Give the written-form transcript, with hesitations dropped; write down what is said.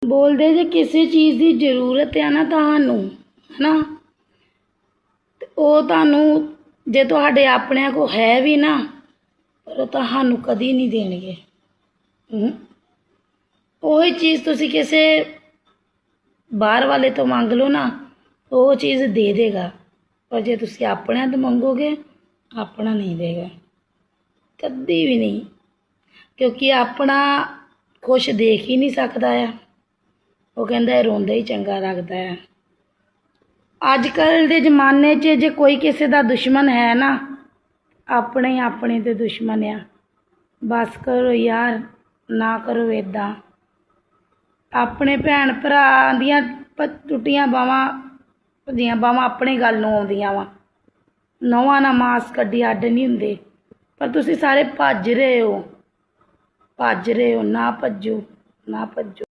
बोलते जे किसी चीज़ की जरूरत है ना तुहानू, है ना, ते ओ तुहानू जे तुहाडे अपने को है भी ना, पर तुहानू कदी नहीं देणगे। ਉਹੀ चीज़ तुसी किसी बाहर वाले तो मंग लो ना, वो चीज़ दे देगा, पर जे तुसी अपने तो मंगोगे, अपना नहीं देगा, कदी भी नहीं, क्योंकि अपना कुछ देख ही नहीं सकता है। वो कहता रोंदा ही चंगा लगता है। अजकल के जमाने च जे कोई किसी का दुश्मन है ना, अपने ते दुश्मन आ। बस करो यार, ना करो इदां। अपने भैन भरा दियां टुटियां बावां भज्जियां बावां अपने गल नूं आउंदियां वा। नौहां ना मास कड्डी अड्ड नहीं हुंदे, पर तुसी सारे भज रहे हो, ना भज्जो, ना भज्जो।